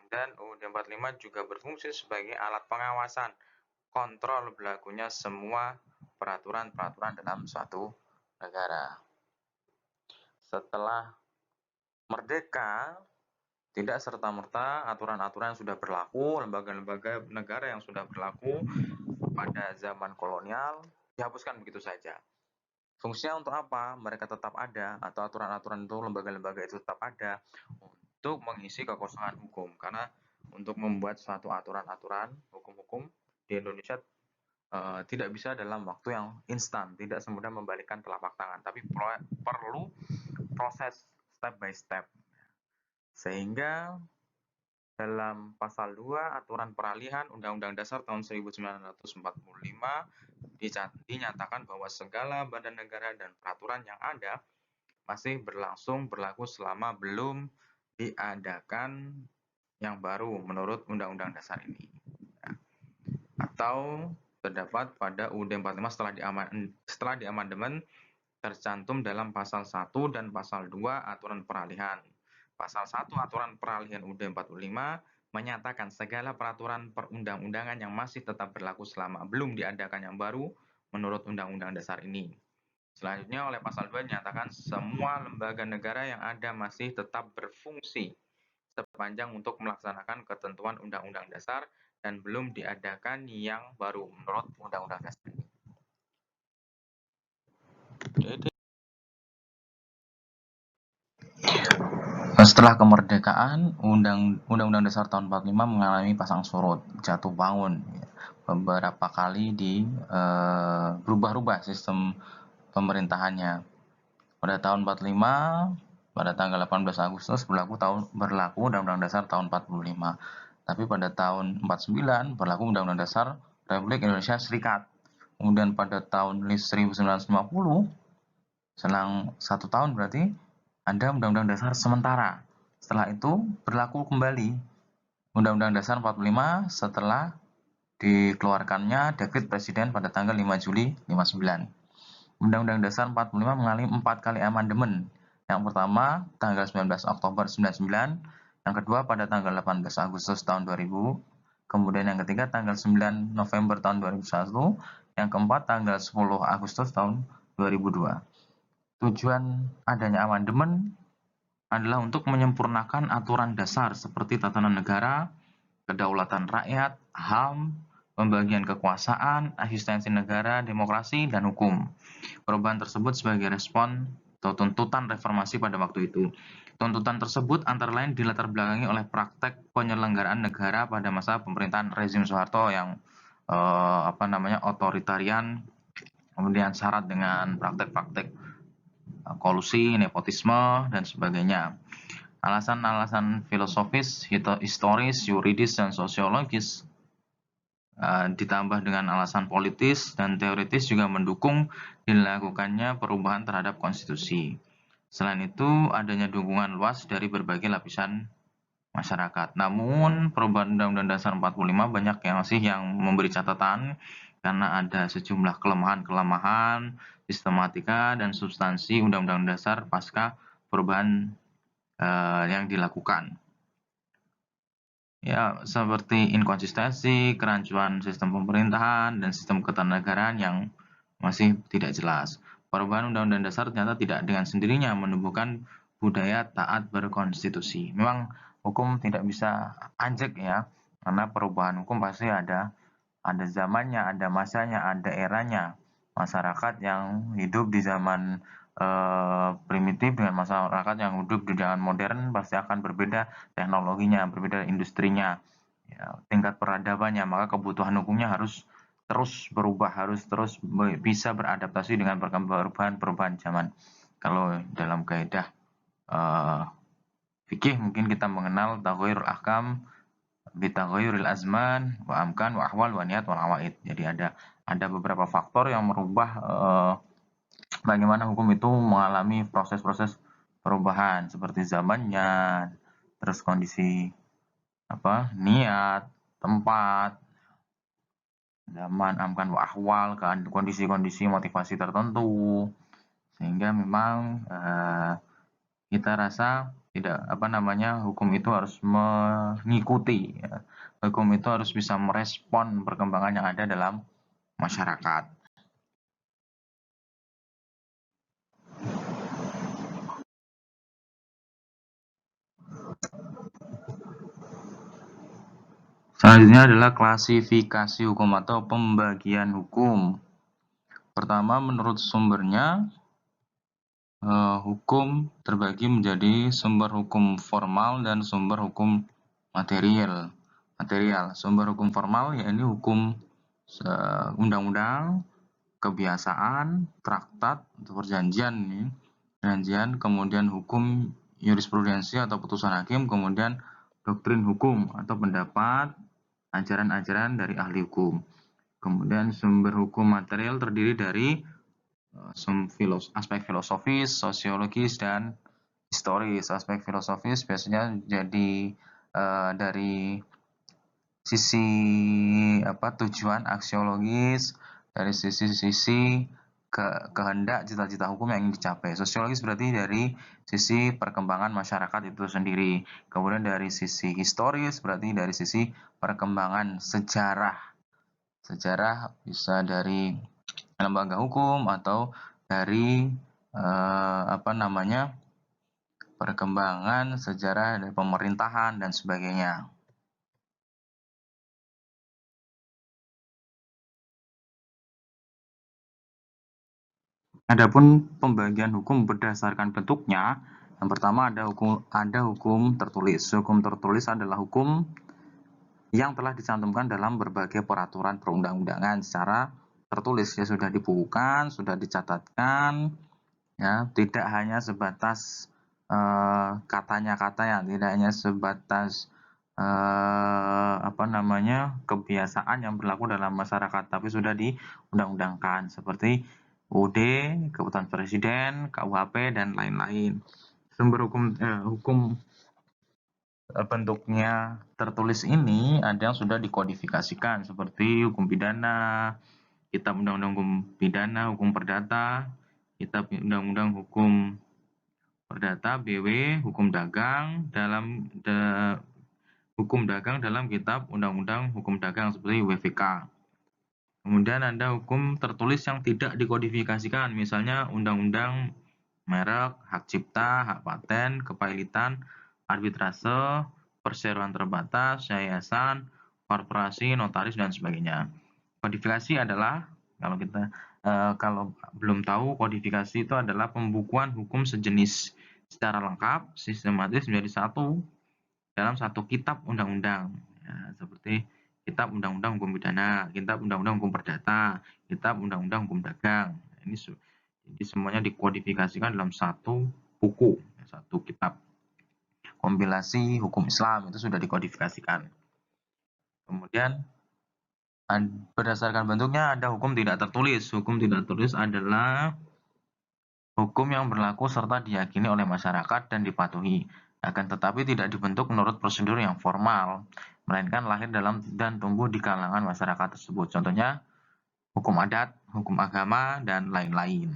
Dan UUD 45 juga berfungsi sebagai alat pengawasan kontrol berlakunya semua peraturan-peraturan dalam suatu negara. Setelah merdeka, tidak serta-merta aturan-aturan yang sudah berlaku, lembaga-lembaga negara yang sudah berlaku pada zaman kolonial dihapuskan begitu saja. Fungsinya untuk apa? Mereka tetap ada, atau aturan-aturan itu, lembaga-lembaga itu tetap ada untuk mengisi kekosongan hukum. Karena untuk membuat suatu aturan-aturan hukum-hukum di Indonesia tidak bisa dalam waktu yang instan, tidak semudah membalikkan telapak tangan, tapi perlu proses step by step. Sehingga dalam pasal 2 aturan peralihan Undang-Undang Dasar tahun 1945 dinyatakan bahwa segala badan negara dan peraturan yang ada masih berlaku selama belum diadakan yang baru menurut Undang-Undang Dasar ini. Atau terdapat pada UUD 45 setelah diamandemen tercantum dalam pasal 1 dan pasal 2 aturan peralihan. Pasal 1 aturan peralihan UUD 45 menyatakan segala peraturan perundang-undangan yang masih tetap berlaku selama belum diadakan yang baru menurut Undang-Undang Dasar ini. Selanjutnya oleh pasal 2 dinyatakan semua lembaga negara yang ada masih tetap berfungsi sepanjang untuk melaksanakan ketentuan Undang-Undang Dasar dan belum diadakan yang baru menurut Undang-Undang Dasar ini. Setelah kemerdekaan, Undang-Undang Dasar tahun 45 mengalami pasang surut, jatuh bangun. Beberapa kali berubah-ubah sistem pemerintahannya. Pada tahun 45, pada tanggal 18 Agustus berlaku Undang-Undang Dasar tahun 45. Tapi pada tahun 49 berlaku Undang-Undang Dasar Republik Indonesia Serikat. Kemudian pada tahun 1950, selang 1 tahun berarti, ada Undang-Undang Dasar sementara. Setelah itu berlaku kembali Undang-Undang Dasar 45 setelah dikeluarkannya dekret Presiden pada tanggal 5 Juli 59. Undang-Undang Dasar 45 mengalami 4 kali amandemen. Yang pertama tanggal 19 Oktober 99, yang kedua pada tanggal 18 Agustus tahun 2000, kemudian yang ketiga tanggal 9 November tahun 2001, yang keempat tanggal 10 Agustus tahun 2002. Tujuan adanya amandemen adalah untuk menyempurnakan aturan dasar seperti tatanan negara, kedaulatan rakyat, HAM, pembagian kekuasaan, asistensi negara, demokrasi, dan hukum. Perubahan tersebut sebagai respon atau tuntutan reformasi pada waktu itu. Tuntutan tersebut antara lain dilatar belakangi oleh praktek penyelenggaraan negara pada masa pemerintahan rezim Soeharto yang otoritarian, kemudian syarat dengan praktek-praktek kolusi, nepotisme, dan sebagainya. Alasan-alasan filosofis, historis, yuridis, dan sosiologis ditambah dengan alasan politis dan teoritis juga mendukung dilakukannya perubahan terhadap konstitusi. Selain itu, adanya dukungan luas dari berbagai lapisan masyarakat. Namun, perubahan Undang-Undang Dasar 45 banyak yang memberi catatan karena ada sejumlah kelemahan-kelemahan sistematika dan substansi Undang-Undang Dasar pasca perubahan yang dilakukan. Ya, seperti inkonsistensi, kerancuan sistem pemerintahan, dan sistem ketenagaraan yang masih tidak jelas. Perubahan Undang-Undang Dasar ternyata tidak dengan sendirinya menumbuhkan budaya taat berkonstitusi. Memang hukum tidak bisa anjek ya, karena perubahan hukum pasti ada zamannya, ada masanya, ada eranya. Masyarakat yang hidup di zaman primitif dengan masyarakat yang hidup di zaman modern pasti akan berbeda teknologinya, berbeda industrinya, ya, tingkat peradabannya, maka kebutuhan hukumnya harus terus berubah, harus terus bisa beradaptasi dengan perubahan zaman. Kalau dalam kaidah fikih mungkin kita mengenal taghayyurul ahkam bitaghayyuril azman wa amkan wa ahwal wa niyat wal awaid. Jadi ada beberapa faktor yang merubah bagaimana hukum itu mengalami proses-proses perubahan seperti zamannya, terus kondisi niat, tempat, zaman, amkan wa ahwal, kondisi-kondisi motivasi tertentu, sehingga memang kita rasa tidak hukum itu harus mengikuti ya. Hukum itu harus bisa merespon perkembangan yang ada dalam masyarakat. Selanjutnya adalah klasifikasi hukum atau pembagian hukum. Pertama, menurut sumbernya, hukum terbagi menjadi sumber hukum formal dan sumber hukum material. Sumber hukum formal yaitu hukum undang-undang, kebiasaan, traktat atau perjanjian, kemudian hukum jurisprudensi atau putusan hakim, kemudian doktrin hukum atau pendapat, ajaran-ajaran dari ahli hukum. Kemudian sumber hukum material terdiri dari aspek filosofis, sosiologis, dan historis. Aspek filosofis biasanya jadi dari sisi tujuan aksiologis, dari sisi kehendak cita-cita hukum yang ingin dicapai. Sosiologis berarti dari sisi perkembangan masyarakat itu sendiri. Kemudian dari sisi historis berarti dari sisi perkembangan sejarah. Sejarah bisa dari lembaga hukum atau dari perkembangan sejarah dari pemerintahan dan sebagainya. Adapun pembagian hukum berdasarkan bentuknya, yang pertama ada hukum tertulis. Hukum tertulis adalah hukum yang telah dicantumkan dalam berbagai peraturan perundang-undangan secara tertulis, ya, sudah dibukukan, sudah dicatatkan, ya, tidak hanya sebatas katanya-katanya, tidak hanya sebatas kebiasaan yang berlaku dalam masyarakat, tapi sudah diundang-undangkan seperti UUD, Keputusan Presiden, KUHP, dan lain-lain. Sumber hukum bentuknya tertulis ini ada yang sudah dikodifikasikan seperti hukum pidana, Kitab Undang-Undang Hukum Pidana, Hukum Perdata, Kitab Undang-Undang Hukum Perdata, BW, Hukum Dagang Hukum Dagang dalam Kitab Undang-Undang Hukum Dagang seperti WVK. Kemudian ada hukum tertulis yang tidak dikodifikasikan, misalnya Undang-Undang merek, hak cipta, hak paten, kepailitan, arbitrase, perseroan terbatas, yayasan, korporasi, notaris, dan sebagainya. Kodifikasi adalah, kalau belum tahu, kodifikasi itu adalah pembukuan hukum sejenis secara lengkap, sistematis menjadi satu dalam satu kitab undang-undang. Ya, seperti kitab undang-undang hukum pidana, kitab undang-undang hukum perdata, kitab undang-undang hukum dagang. Jadi semuanya dikodifikasikan dalam satu buku, satu kitab. Kompilasi hukum Islam itu sudah dikodifikasikan. Kemudian berdasarkan bentuknya ada hukum tidak tertulis. Hukum tidak tertulis adalah hukum yang berlaku serta diyakini oleh masyarakat dan dipatuhi, akan tetapi tidak dibentuk menurut prosedur yang formal, melainkan lahir dalam dan tumbuh di kalangan masyarakat tersebut. Contohnya hukum adat, hukum agama, dan lain-lain.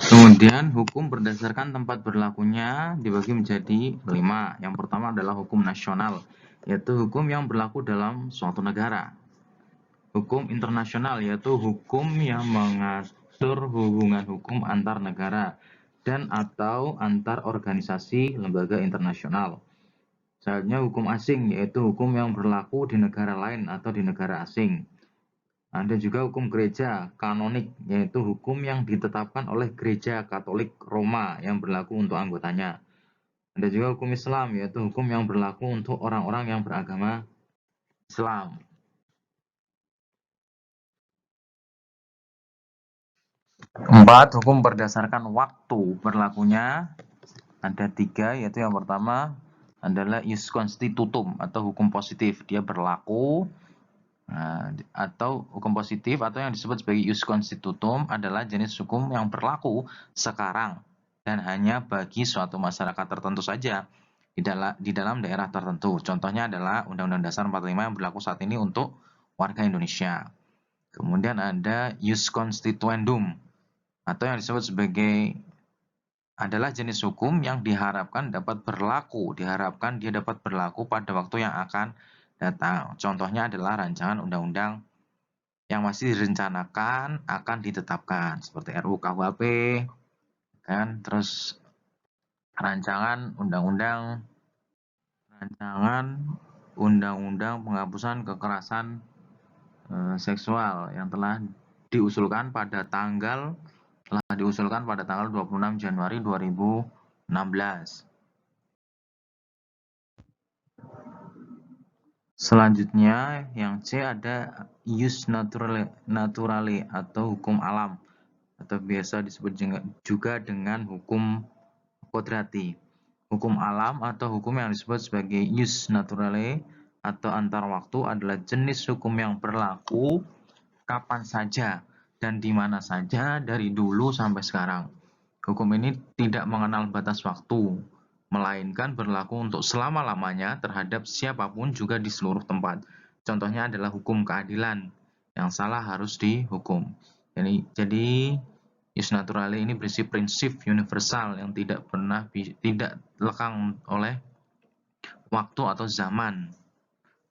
Kemudian hukum berdasarkan tempat berlakunya dibagi menjadi 5. Yang pertama adalah hukum nasional, yaitu hukum yang berlaku dalam suatu negara. Hukum internasional, yaitu hukum yang mengatur hubungan hukum antar negara dan atau antar organisasi lembaga internasional. Selanjutnya hukum asing, yaitu hukum yang berlaku di negara lain atau di negara asing. Ada juga hukum gereja, kanonik, yaitu hukum yang ditetapkan oleh Gereja Katolik Roma yang berlaku untuk anggotanya. Ada juga hukum Islam, yaitu hukum yang berlaku untuk orang-orang yang beragama Islam. Keempat, hukum berdasarkan waktu berlakunya ada 3, yaitu yang pertama adalah ius constitutum atau hukum positif. Dia berlaku atau hukum positif atau yang disebut sebagai ius constitutum adalah jenis hukum yang berlaku sekarang dan hanya bagi suatu masyarakat tertentu saja di dalam daerah tertentu. Contohnya adalah Undang-Undang Dasar 45 yang berlaku saat ini untuk warga Indonesia. Kemudian ada ius constituendum atau yang disebut sebagai adalah jenis hukum yang diharapkan dia dapat berlaku pada waktu yang akan datang. Contohnya adalah rancangan undang-undang yang masih direncanakan akan ditetapkan seperti RUU KUHP, kan, terus rancangan undang-undang penghapusan kekerasan seksual yang telah diusulkan pada tanggal 26 Januari 2016. Selanjutnya yang C ada ius naturale atau hukum alam atau biasa disebut juga dengan hukum kodrati. Hukum alam atau hukum yang disebut sebagai ius naturale atau antar waktu adalah jenis hukum yang berlaku kapan saja dan di mana saja dari dulu sampai sekarang. Hukum ini tidak mengenal batas waktu, melainkan berlaku untuk selama-lamanya terhadap siapapun juga di seluruh tempat. Contohnya adalah hukum keadilan, yang salah harus dihukum. Jadi ius naturale ini berisi prinsip universal yang tidak lekang oleh waktu atau zaman,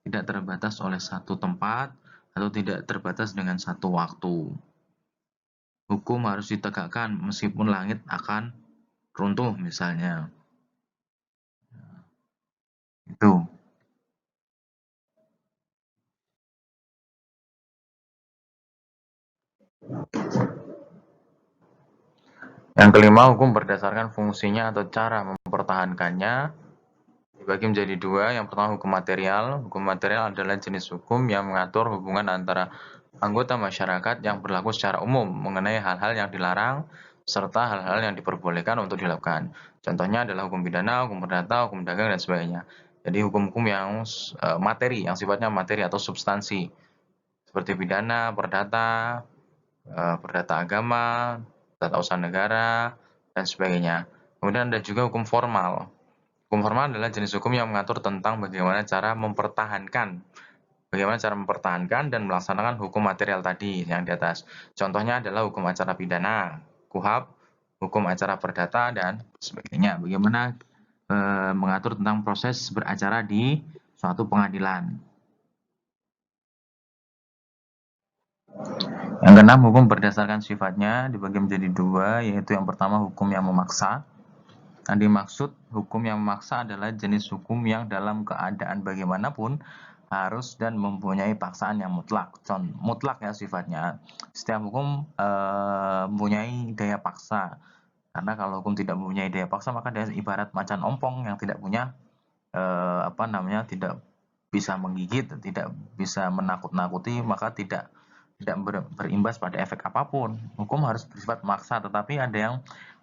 tidak terbatas oleh satu tempat atau tidak terbatas dengan satu waktu. Hukum harus ditegakkan meskipun langit akan runtuh misalnya. Itu. Yang kelima, hukum berdasarkan fungsinya atau cara mempertahankannya dibagi menjadi 2. Yang pertama hukum material. Hukum material adalah jenis hukum yang mengatur hubungan antara anggota masyarakat yang berlaku secara umum mengenai hal-hal yang dilarang serta hal-hal yang diperbolehkan untuk dilakukan. Contohnya adalah hukum pidana, hukum perdata, hukum dagang, dan sebagainya. Jadi hukum-hukum yang materi, yang sifatnya materi atau substansi, seperti pidana, perdata agama, tata usaha negara, dan sebagainya. Kemudian ada juga hukum formal. Hukum formal adalah jenis hukum yang mengatur tentang bagaimana cara mempertahankan dan melaksanakan hukum material tadi yang di atas. Contohnya adalah hukum acara pidana, KUHP, hukum acara perdata, dan sebagainya. Bagaimana mengatur tentang proses beracara di suatu pengadilan. Yang keenam, hukum berdasarkan sifatnya dibagi menjadi dua, yaitu yang pertama hukum yang memaksa. Yang dimaksud hukum yang memaksa adalah jenis hukum yang dalam keadaan bagaimanapun harus dan mempunyai paksaan yang mutlak. Mutlak ya sifatnya. Setiap hukum mempunyai daya paksa. Karena kalau hukum tidak mempunyai daya paksa, maka dia ibarat macan ompong yang tidak punya tidak bisa menggigit, tidak bisa menakut-nakuti, maka tidak berimbas pada efek apapun. Hukum harus bersifat maksa, tetapi ada yang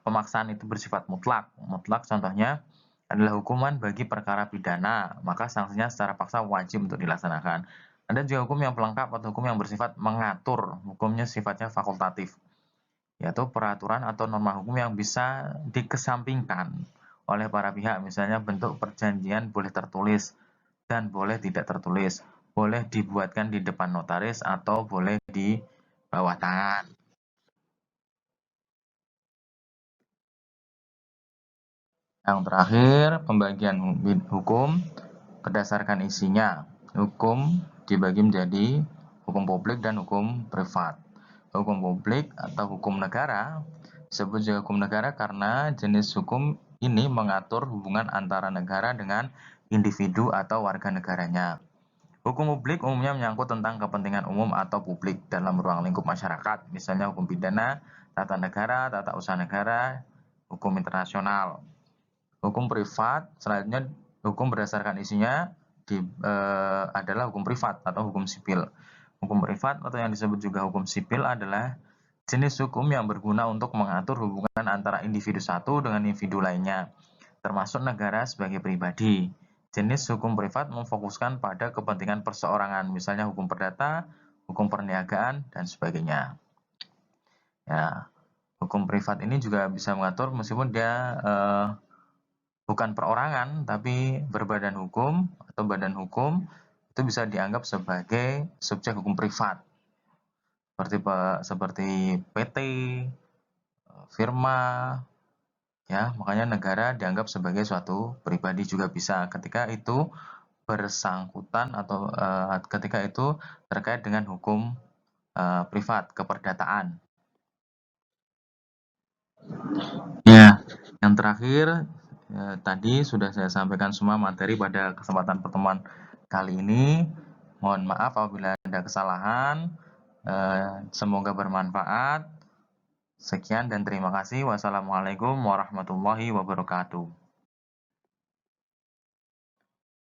pemaksaan itu bersifat mutlak. Mutlak contohnya adalah hukuman bagi perkara pidana, maka sanksinya secara paksa wajib untuk dilaksanakan. Ada juga hukum yang pelengkap atau hukum yang bersifat mengatur, hukumnya sifatnya fakultatif, yaitu peraturan atau norma hukum yang bisa dikesampingkan oleh para pihak, misalnya bentuk perjanjian boleh tertulis dan boleh tidak tertulis, boleh dibuatkan di depan notaris atau boleh di bawah tangan. Yang terakhir, pembagian hukum berdasarkan isinya. Hukum dibagi menjadi hukum publik dan hukum privat. Hukum publik atau hukum negara disebut juga hukum negara karena jenis hukum ini mengatur hubungan antara negara dengan individu atau warga negaranya. Hukum publik umumnya menyangkut tentang kepentingan umum atau publik dalam ruang lingkup masyarakat, misalnya hukum pidana, tata negara, tata usaha negara, hukum internasional. Hukum privat selanjutnya hukum berdasarkan isinya adalah hukum privat atau hukum sipil. Hukum privat atau yang disebut juga hukum sipil adalah jenis hukum yang berguna untuk mengatur hubungan antara individu satu dengan individu lainnya, termasuk negara sebagai pribadi. Jenis hukum privat memfokuskan pada kepentingan perseorangan, misalnya hukum perdata, hukum perniagaan, dan sebagainya. Ya, hukum privat ini juga bisa mengatur meskipun dia bukan perorangan tapi berbadan hukum atau badan hukum, itu bisa dianggap sebagai subjek hukum privat seperti PT, firma, ya. Makanya negara dianggap sebagai suatu pribadi juga bisa ketika itu bersangkutan atau ketika itu terkait dengan hukum privat, keperdataan. Ya, yang terakhir tadi sudah saya sampaikan semua materi pada kesempatan pertemuan kali ini. Mohon maaf apabila ada kesalahan. Semoga bermanfaat. Sekian dan terima kasih. Wassalamualaikum warahmatullahi wabarakatuh.